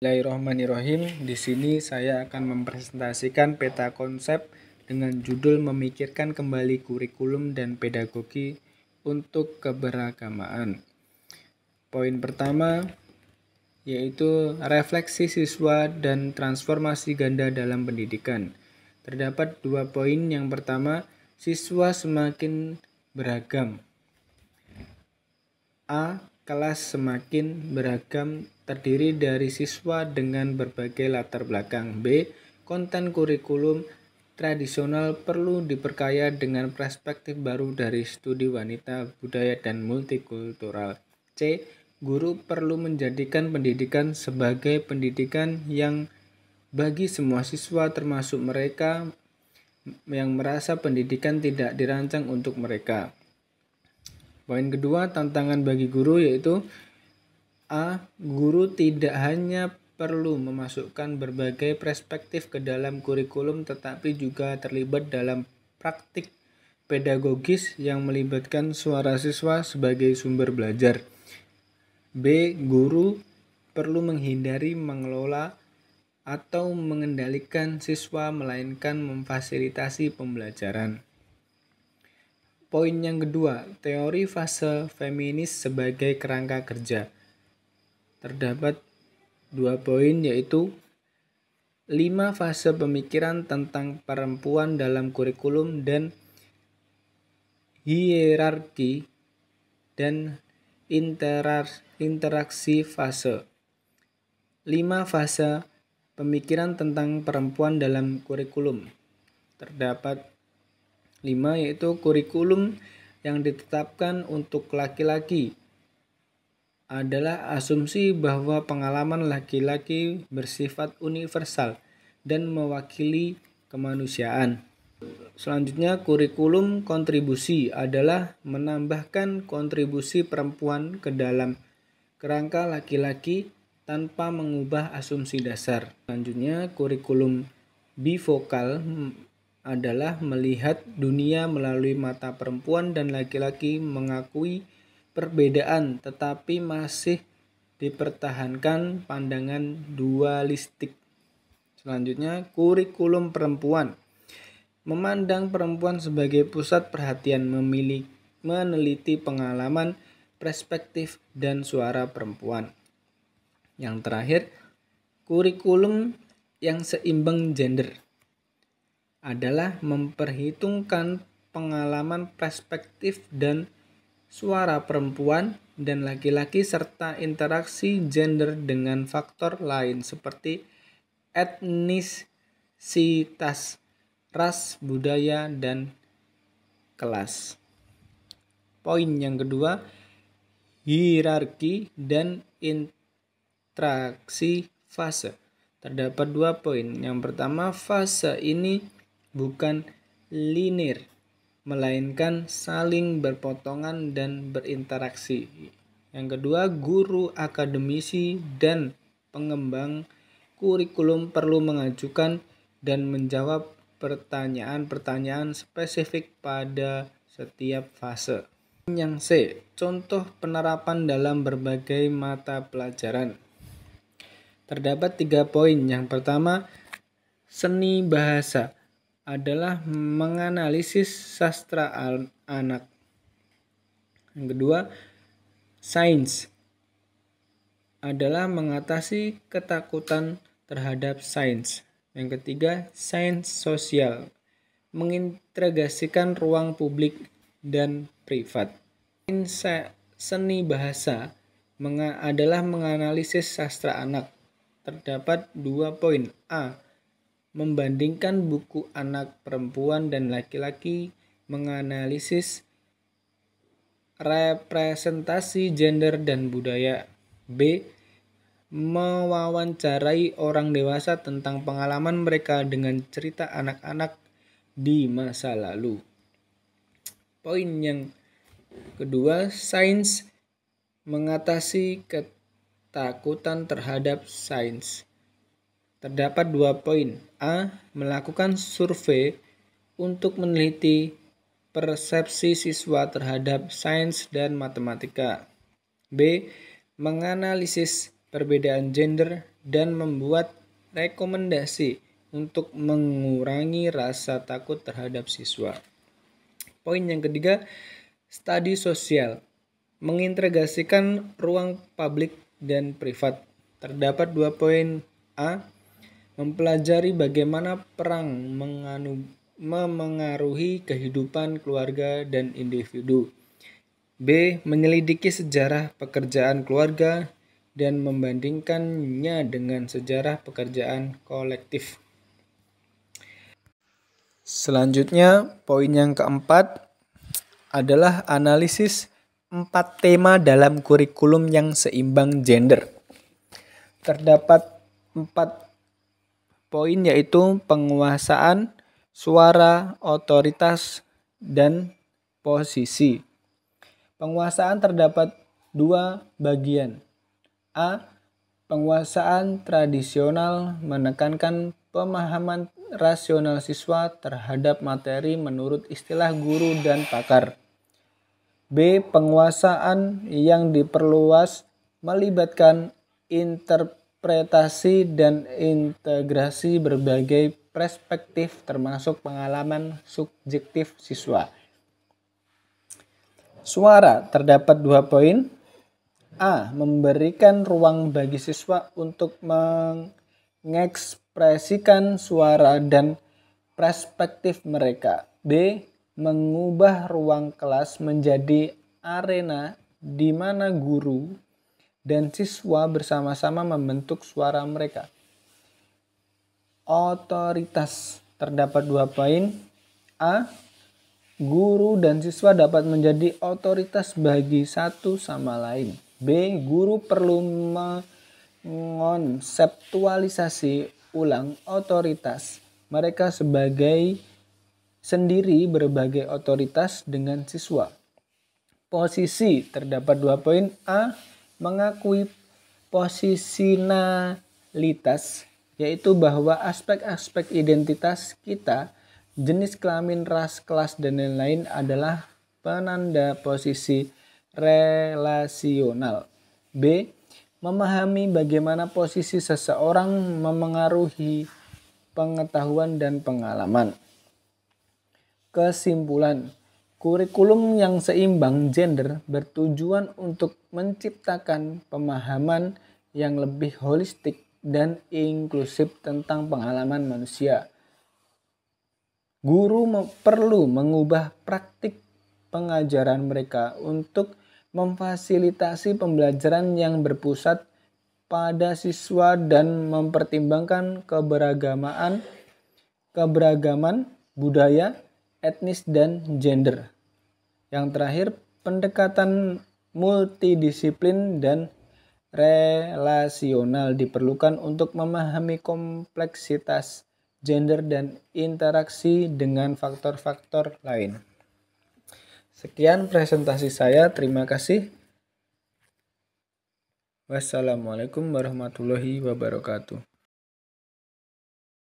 Bismillahirrahmanirrahim. Di sini saya akan mempresentasikan peta konsep dengan judul memikirkan kembali kurikulum dan pedagogi untuk keberagamaan. Poin pertama yaitu refleksi siswa dan transformasi ganda dalam pendidikan. Terdapat 2 poin. Yang pertama, siswa semakin beragam. A. Kelas semakin beragam terdiri dari siswa dengan berbagai latar belakang. B. Konten kurikulum tradisional perlu diperkaya dengan perspektif baru dari studi wanita, budaya, dan multikultural. C. Guru perlu menjadikan pendidikan sebagai pendidikan yang bagi semua siswa termasuk mereka yang merasa pendidikan tidak dirancang untuk mereka. Poin kedua, tantangan bagi guru yaitu A. Guru tidak hanya perlu memasukkan berbagai perspektif ke dalam kurikulum tetapi juga terlibat dalam praktik pedagogis yang melibatkan suara siswa sebagai sumber belajar. B. Guru perlu menghindari mengelola atau mengendalikan siswa melainkan memfasilitasi pembelajaran. Poin yang kedua, teori fase feminis sebagai kerangka kerja. Terdapat 2 poin yaitu 5 fase pemikiran tentang perempuan dalam kurikulum dan hierarki dan interaksi fase. 5 fase pemikiran tentang perempuan dalam kurikulum. Terdapat 5 yaitu kurikulum yang ditetapkan untuk laki-laki adalah asumsi bahwa pengalaman laki-laki bersifat universal dan mewakili kemanusiaan. Selanjutnya, kurikulum kontribusi adalah menambahkan kontribusi perempuan ke dalam kerangka laki-laki tanpa mengubah asumsi dasar. Selanjutnya, kurikulum bivokal adalah melihat dunia melalui mata perempuan dan laki-laki, mengakui perbedaan tetapi masih dipertahankan pandangan dualistik. Selanjutnya, kurikulum perempuan memandang perempuan sebagai pusat perhatian, meneliti pengalaman, perspektif, dan suara perempuan. Yang terakhir, kurikulum yang seimbang gender adalah memperhitungkan pengalaman, perspektif, dan suara perempuan dan laki-laki serta interaksi gender dengan faktor lain seperti etnisitas, ras, budaya, dan kelas. Poin yang kedua, hierarki dan interaksi fase. Terdapat 2 poin. Yang pertama, fase ini bukan linear, melainkan saling berpotongan dan berinteraksi. Yang kedua, guru, akademisi, dan pengembang kurikulum perlu mengajukan dan menjawab pertanyaan-pertanyaan spesifik pada setiap fase. Yang C, contoh penerapan dalam berbagai mata pelajaran. Terdapat 3 poin. Yang pertama, seni bahasa adalah menganalisis sastra anak. Yang kedua, sains adalah mengatasi ketakutan terhadap sains. Yang ketiga, sains sosial mengintegrasikan ruang publik dan privat. Seni bahasa adalah menganalisis sastra anak. Terdapat 2 poin. A. Membandingkan buku anak perempuan dan laki-laki, menganalisis representasi gender dan budaya. B. Mewawancarai orang dewasa tentang pengalaman mereka dengan cerita anak-anak di masa lalu. Poin yang kedua, sains mengatasi ketakutan terhadap sains. Terdapat 2 poin. A. Melakukan survei untuk meneliti persepsi siswa terhadap sains dan matematika. B. Menganalisis perbedaan gender dan membuat rekomendasi untuk mengurangi rasa takut terhadap siswa. Poin yang ketiga, studi sosial. Mengintegrasikan ruang publik dan privat. Terdapat 2 poin. A. Mempelajari bagaimana perang memengaruhi kehidupan keluarga dan individu. B. Menyelidiki sejarah pekerjaan keluarga dan membandingkannya dengan sejarah pekerjaan kolektif. Selanjutnya, poin yang keempat adalah analisis 4 tema dalam kurikulum yang seimbang gender. Terdapat 4 poin, yaitu penguasaan, suara, otoritas, dan posisi. Penguasaan terdapat 2 bagian. A. Penguasaan tradisional menekankan pemahaman rasional siswa terhadap materi menurut istilah guru dan pakar. B. Penguasaan yang diperluas melibatkan interpretasi dan integrasi berbagai perspektif termasuk pengalaman subjektif siswa. Suara terdapat 2 poin. A. Memberikan ruang bagi siswa untuk mengekspresikan suara dan perspektif mereka. B. Mengubah ruang kelas menjadi arena di mana guru dan siswa bersama-sama membentuk suara mereka. Otoritas terdapat 2 poin. A. Guru dan siswa dapat menjadi otoritas bagi satu sama lain. B. Guru perlu mengonseptualisasi ulang otoritas mereka sebagai sendiri berbagai otoritas dengan siswa. Posisi terdapat 2 poin. A. Mengakui posisionalitas, yaitu bahwa aspek-aspek identitas kita, jenis kelamin, ras, kelas, dan lain-lain adalah penanda posisi relasional. B. Memahami bagaimana posisi seseorang memengaruhi pengetahuan dan pengalaman. Kesimpulan, kurikulum yang seimbang gender bertujuan untuk menciptakan pemahaman yang lebih holistik dan inklusif tentang pengalaman manusia. Guru perlu mengubah praktik pengajaran mereka untuk memfasilitasi pembelajaran yang berpusat pada siswa dan mempertimbangkan keberagaman budaya, etnis, dan gender. Yang terakhir, pendekatan multidisiplin dan relasional diperlukan untuk memahami kompleksitas gender dan interaksi dengan faktor-faktor lain. Sekian presentasi saya, terima kasih. Wassalamualaikum warahmatullahi wabarakatuh.